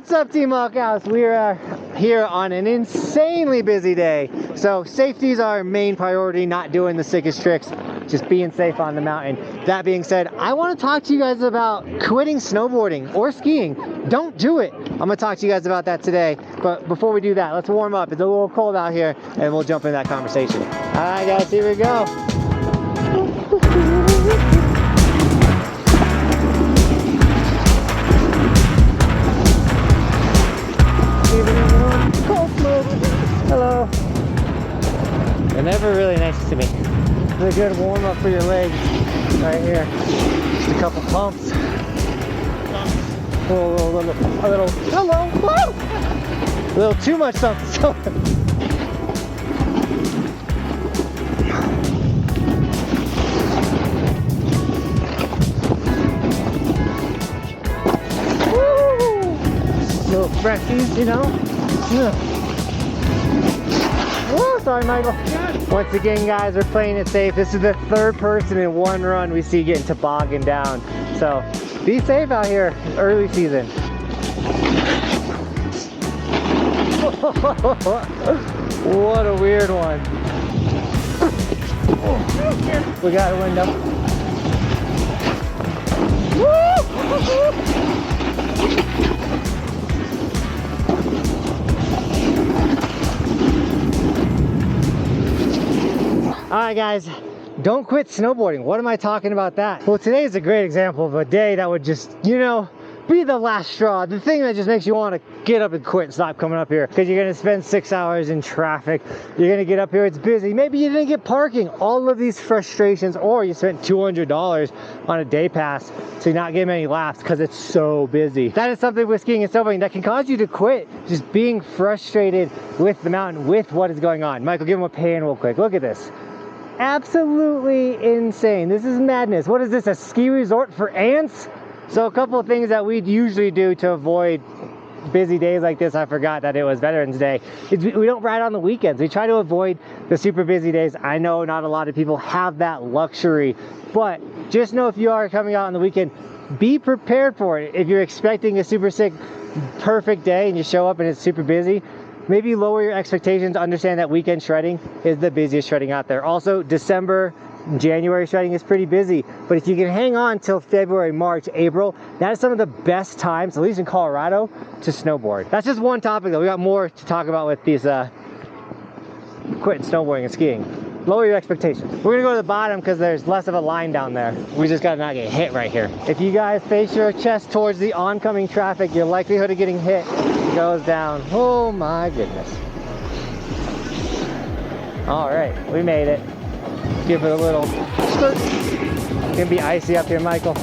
What's up, Team Buckhouse? We are here on an insanely busy day. So safety is our main priority, not doing the sickest tricks, just being safe on the mountain. That being said, I want to talk to you guys about quitting snowboarding or skiing. Don't do it. I'm going to talk to you guys about that today. But before we do that, let's warm up. It's a little cold out here and we'll jump into that conversation. All right, guys, here we go. Hello. They're never really nice to me. It's a good warm up for your legs right here. Just a couple pumps. A little, hello. Woo! A little too much something. Little freshies, you know. Whoa, sorry, Michael. Once again, guys, we're playing it safe. This is the third person in one run we see getting tobogganed down. So be safe out here, early season. What a weird one. We got a window. All right, guys, don't quit snowboarding. What am I talking about that? Well, today is a great example of a day that would just, you know, be the last straw. The thing that just makes you want to get up and quit and stop coming up here, because you're going to spend 6 hours in traffic. You're going to get up here, it's busy. Maybe you didn't get parking. All of these frustrations, or you spent $200 on a day pass to not get many laps because it's so busy. That is something with skiing and snowboarding that can cause you to quit, just being frustrated with the mountain, with what is going on. Michael, give him a pan real quick. Look at this. Absolutely insane. This is madness. What is this, a ski resort for ants? So a couple of things that we'd usually do to avoid busy days like this, I forgot that it was Veterans Day, is we don't ride on the weekends. We try to avoid the super busy days. I know not a lot of people have that luxury, but just know if you are coming out on the weekend, be prepared for it. If you're expecting a super sick, perfect day and you show up and it's super busy, maybe lower your expectations. Understand that weekend shredding is the busiest shredding out there. Also, December, January shredding is pretty busy, but if you can hang on till February, March, April, that is some of the best times, at least in Colorado, to snowboard. That's just one topic though. We got more to talk about with these quitting snowboarding and skiing. Lower your expectations. We're gonna go to the bottom because there's less of a line down there. We just gotta not get hit right here. If you guys face your chest towards the oncoming traffic, your likelihood of getting hit goes down. Oh my goodness. All right, we made it. Give it a little skirt. It's gonna be icy up here, Michael.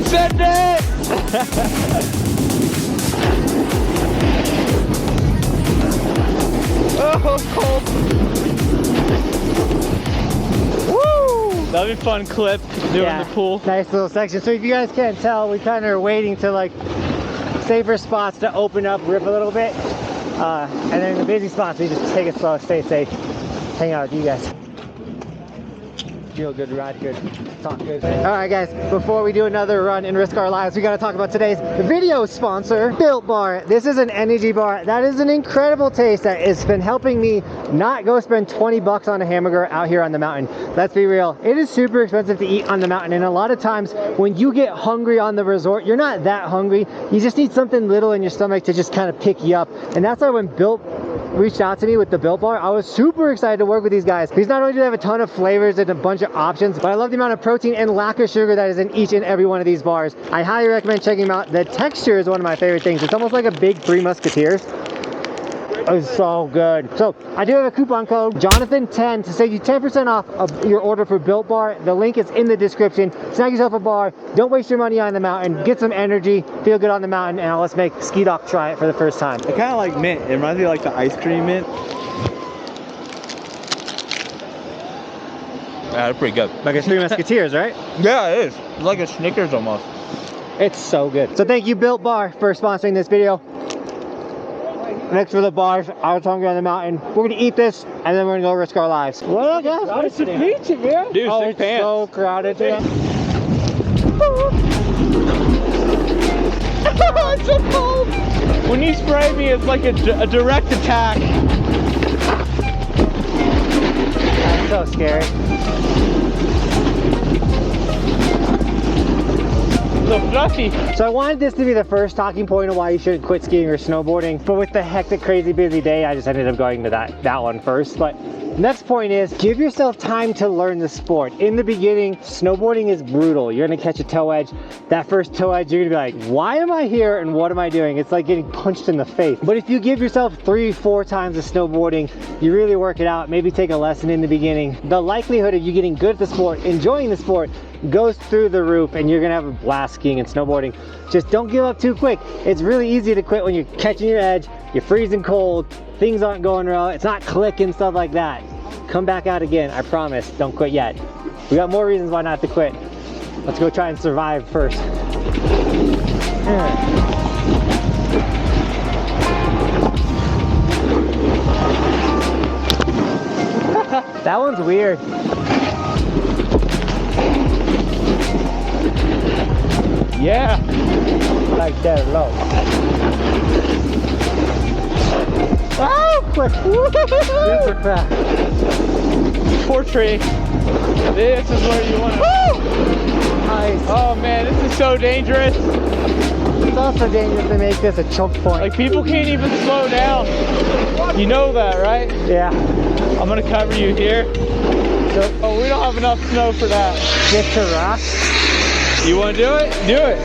Send it! Oh, cold. Woo! That'll be a fun clip doing the pool. Nice little section. So if you guys can't tell, we kind of are waiting to like safer spots to open up, rip a little bit. And then in the busy spots, we just take it slow, stay safe, hang out with you guys. Feel good, ride good, talk good. All right, guys, before we do another run and risk our lives, we got to talk about today's video sponsor, Built Bar. This is an energy bar that is an incredible taste that has been helping me not go spend 20 bucks on a hamburger out here on the mountain. Let's be real, it is super expensive to eat on the mountain, and a lot of times when you get hungry on the resort, you're not that hungry. You just need something little in your stomach to just kind of pick you up. And that's why when Built reached out to me with the Built Bar, I was super excited to work with these guys, because not only do they have a ton of flavors and a bunch of options, but I love the amount of protein and lack of sugar that is in each and every one of these bars. I highly recommend checking them out. The texture is one of my favorite things. It's almost like a big Three Musketeers. It's so good. So I do have a coupon code, Johnathan10, to save you 10% off of your order for Built Bar. The link is in the description. Snag yourself a bar. Don't waste your money on the mountain. Get some energy. Feel good on the mountain. And let's make Ski Doc try it for the first time. I kind of like mint. It reminds me of like the ice cream mint. Yeah, they're pretty good. Like a Three Musketeers, right? Yeah, it is. It's like a Snickers almost. It's so good. So thank you, Built Bar, for sponsoring this video. Next for the bars, I was hungry on the mountain. We're gonna eat this, and then we're gonna go risk our lives. What up, guys? Nice to meet you, man. Dude, oh, sick it's pants. so crowded today. It's so cold. When you spray me, it's like a direct attack. That's so scary. So fluffy. So I wanted this to be the first talking point of why you shouldn't quit skiing or snowboarding, but with the hectic, crazy, busy day, I just ended up going to that one first. But next point is, give yourself time to learn the sport. In the beginning, snowboarding is brutal. You're gonna catch a toe edge. That first toe edge, you're gonna be like, why am I here and what am I doing? It's like getting punched in the face. But if you give yourself 3-4 times of snowboarding, you really work it out, maybe take a lesson in the beginning, the likelihood of you getting good at the sport, enjoying the sport, goes through the roof, and you're gonna have a blast skiing and snowboarding. Just don't give up too quick. It's really easy to quit when you're catching your edge, you're freezing cold, things aren't going well, it's not clicking, stuff like that. Come back out again, I promise. Don't quit yet. We got more reasons why not to quit. Let's go try and survive first. That one's weird. Yeah. Like that low. Oh, quick. Super fast. Poor tree. This is where you want to. Nice. Oh man, this is so dangerous. It's also dangerous to make this a choke point. Like people can't even slow down. You know that, right? Yeah. I'm gonna cover you here. Oh, we don't have enough snow for that. Get to rock. You want to do it? Do it.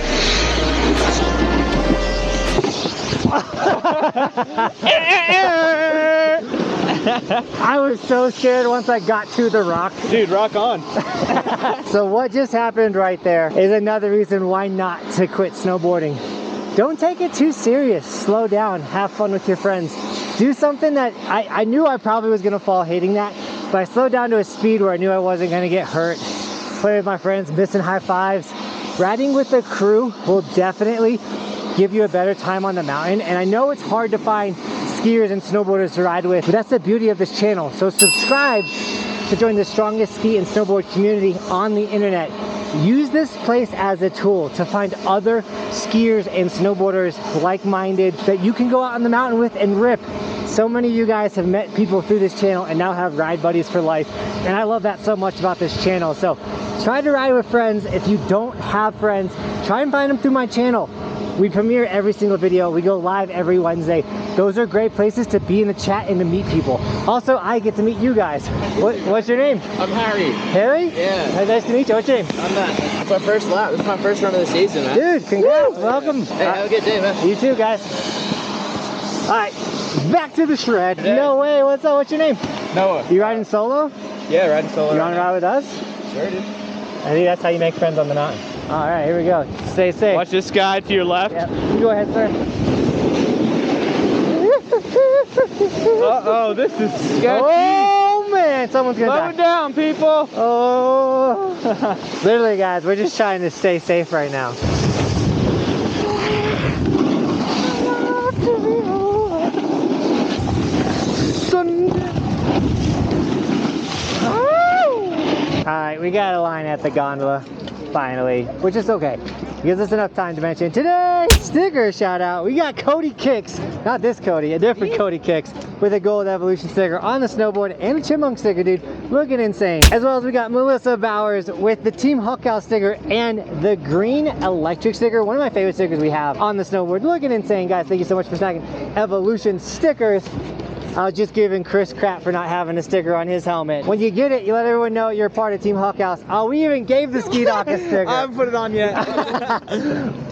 I was so scared once I got to the rock. Dude, rock on. So what just happened right there is another reason why not to quit snowboarding. Don't take it too serious. Slow down. Have fun with your friends. Do something that I knew I probably was going to fall hating that, but I slowed down to a speed where I knew I wasn't going to get hurt. Play with my friends, missing high fives. Riding with the crew will definitely give you a better time on the mountain, and I know it's hard to find skiers and snowboarders to ride with, but that's the beauty of this channel. So subscribe to join the strongest ski and snowboard community on the internet. Use this place as a tool to find other skiers and snowboarders like-minded that you can go out on the mountain with and rip. So many of you guys have met people through this channel and now have ride buddies for life, and I love that so much about this channel. So try to ride with friends. If you don't have friends, try and find them through my channel. We premiere every single video. We go live every Wednesday. Those are great places to be in the chat and to meet people. Also, I get to meet you guys. What's your name? I'm Harry. Harry? Yeah. Nice to meet you. What's your name? I'm Matt. It's my first lap. This is my first run of the season, man. Dude, congrats. Welcome. Hey, have a good day, man. You too, guys. All right, back to the shred. Yeah. No way. What's up? What's your name? Noah. You riding solo? Yeah, riding solo. You want to ride with us? Sure, dude. I think that's how you make friends on the mountain. All right, here we go. Stay safe. Watch this guy to your left. Yep. You go ahead, sir. Uh-oh, this is sketchy. Oh, man. Someone's going to Slow die. down, people. Oh. Literally, guys, we're just trying to stay safe right now. Alright, we got a line at the gondola, finally, which is okay. Gives us enough time to mention today's sticker shout out. We got Cody Kicks, not this Cody, a different Cody Kicks, with a Gold Evolution sticker on the snowboard and a Chipmunk sticker, dude, looking insane. As well as we got Melissa Bowers with the Team Buckhouse sticker and the green electric sticker, one of my favorite stickers we have on the snowboard, looking insane, guys. Thank you so much for snagging Evolution stickers. I was just giving Chris crap for not having a sticker on his helmet. When you get it, you let everyone know you're part of Team Buckhouse. Oh, we even gave the Ski Dock a sticker. I haven't put it on yet.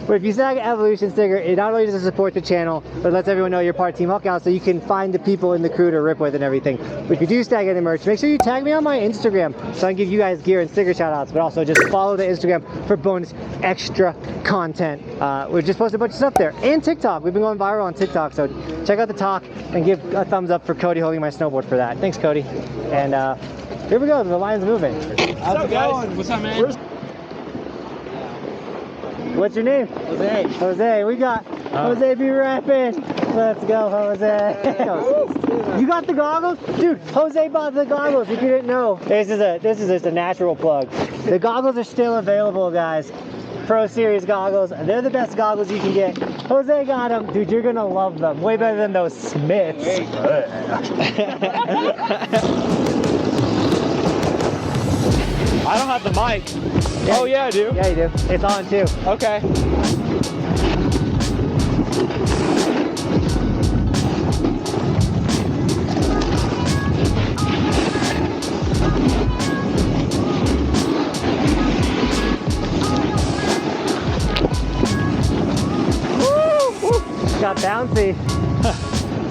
But if you snag an Evolution sticker, it not only does it support the channel, but lets everyone know you're part of Team Buckhouse, so you can find the people in the crew to rip with and everything. But if you do snag any merch, make sure you tag me on my Instagram so I can give you guys gear and sticker shout outs, but also just follow the Instagram for bonus extra content. We've just posted a bunch of stuff there. And TikTok. We've been going viral on TikTok, so check out the talk and give a thumbs up for Cody holding my snowboard for that. Thanks, Cody. And here we go. The line's moving. How's it going? What's up, man? What's your name? Jose. Jose. We got Jose be rapping. Let's go, Jose. You got the goggles? Dude, Jose bought the goggles if you didn't know. This is just a natural plug. The goggles are still available, guys. Pro Series goggles. They're the best goggles you can get. Jose got them. Dude, you're gonna love them. Way better than those Smiths. I don't have the mic. Yeah, oh yeah, I do. Yeah, you do. It's on too. Okay. Got bouncy.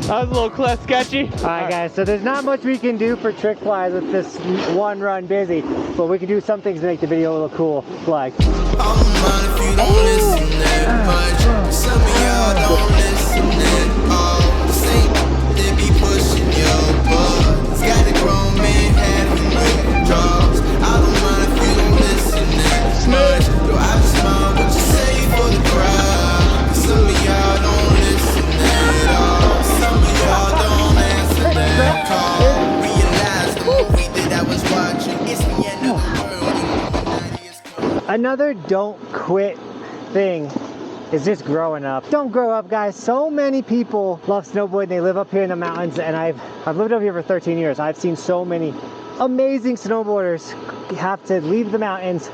That was a little less sketchy. All right, guys, so there's not much we can do for trick flies with this one run busy, but we can do some things to make the video a little cool, like. I don't mind if you don't listen that much. Some of y'all don't listen at all. Say they be pushing your buttons. Got a grown man having withdrawals. I don't mind if you don't listen that much. Though I just mind what you say for the crowd. Some of y'all don't listen at all. Some of y'all don't answer that call. Realize the movie that I was watching. It's the end of the world. Another don't quit thing is just growing up. Don't grow up, guys. So many people love snowboarding. They live up here in the mountains, and I've lived up here for 13 years. I've seen so many amazing snowboarders have to leave the mountains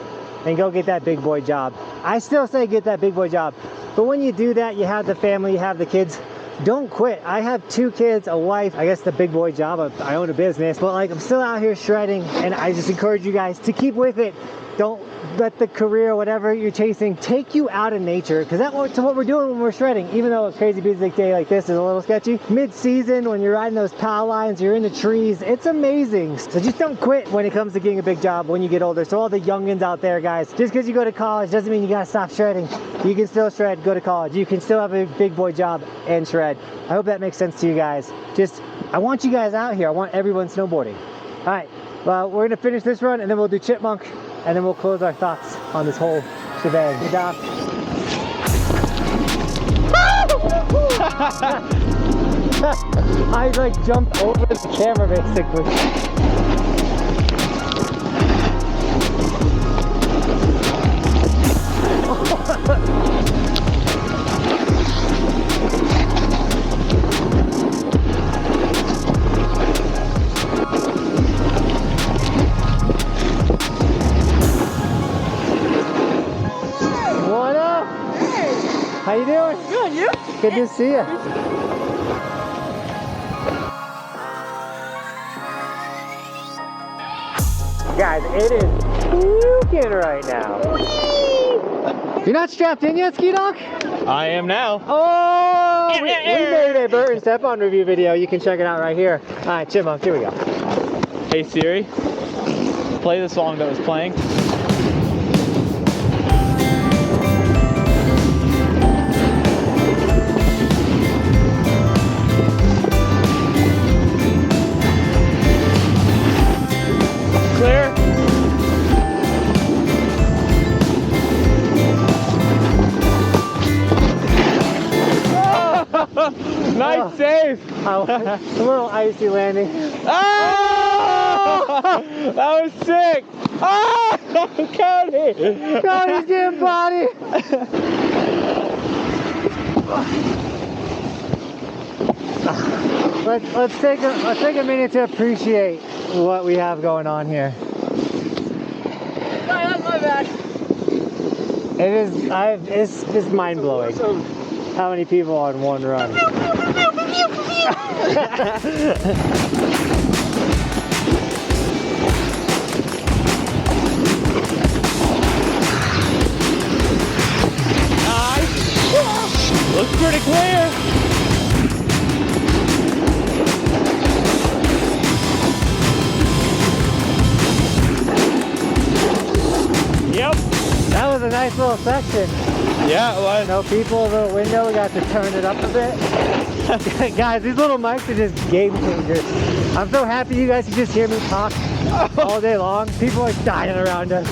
and go get that big boy job. I still say get that big boy job, but when you do that, you have the family, you have the kids. Don't quit. I have 2 kids, a wife, I guess the big boy job. I own a business, but like I'm still out here shredding, and I just encourage you guys to keep with it. Don't let the career, whatever you're chasing, take you out of nature, because that's what we're doing when we're shredding. Even though a crazy busy day like this is a little sketchy, mid-season when you're riding those power lines, you're in the trees, it's amazing. So just don't quit when it comes to getting a big job when you get older. So all the youngins out there, guys, just because you go to college doesn't mean you gotta stop shredding. You can still shred, go to college. You can still have a big boy job and shred. I hope that makes sense to you guys. I want you guys out here. I want everyone snowboarding. All right, well, we're gonna finish this run and then we'll do chipmunk, and then we'll close our thoughts on this whole shebang. Good job. I like jumped over the camera basically. How you doing? Good, you? Good to see you. Guys, it is puking right now. You're not strapped in yet, Ski Dog? I am now. Oh, we made a Burton step-on review video. You can check it out right here. All right, Chipmunk, here we go. Hey Siri, play the song that was playing. Clear? Nice save! A little icy landing. Oh! That was sick! Oh! Cody! Cody's getting body! Let's take a minute to appreciate what we have going on here. That's my bad. It's mind blowing. How many people on one run? Nice! Looks pretty clear! Yep. That was a nice little section. Yeah, it was. No people, a little window, we got to turn it up a bit. Guys, these little mics are just game changers. I'm so happy you guys can just hear me talk all day long. People are dying around us.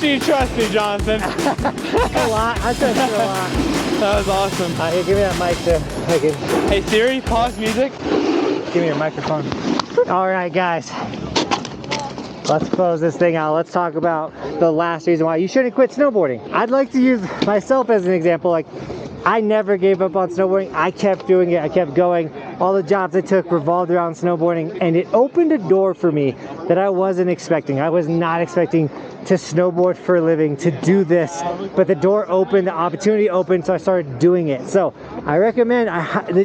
do you trust me, Jonathan? A lot. I trust you a lot. That was awesome. Here, give me that mic too. Okay. Hey Siri, pause music. Give me your microphone. All right, guys. Let's close this thing out. Let's talk about the last reason why you shouldn't quit snowboarding. I'd like to use myself as an example. Like, I never gave up on snowboarding. I kept doing it. I kept going. All the jobs I took revolved around snowboarding, and it opened a door for me that I wasn't expecting. I was not expecting to snowboard for a living, to do this, but the door opened, the opportunity opened, so I started doing it. So I recommend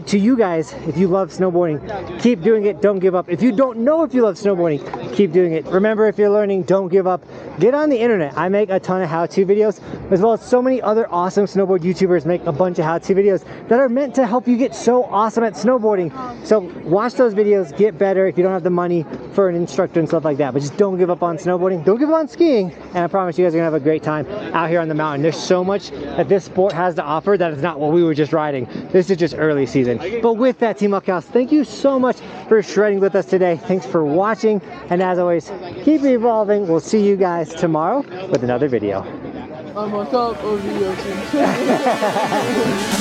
to you guys, if you love snowboarding, keep doing it. Don't give up. If you don't know if you love snowboarding, keep doing it. Remember, if you're learning, don't give up. Get on the internet. I make a ton of how-to videos, as well as so many other awesome snowboard YouTubers make a bunch of how-to videos that are meant to help you get so awesome at snowboarding. So watch those videos, get better if you don't have the money for an instructor and stuff like that. But just don't give up on snowboarding. Don't give up on skiing. And I promise you guys are gonna have a great time out here on the mountain. There's so much that this sport has to offer that is not what we were just riding. This is just early season. But with that, Team Buckhouse, thank you so much for shredding with us today. Thanks for watching. And as always, keep evolving. We'll see you guys tomorrow with another video. I'm on top of the ocean.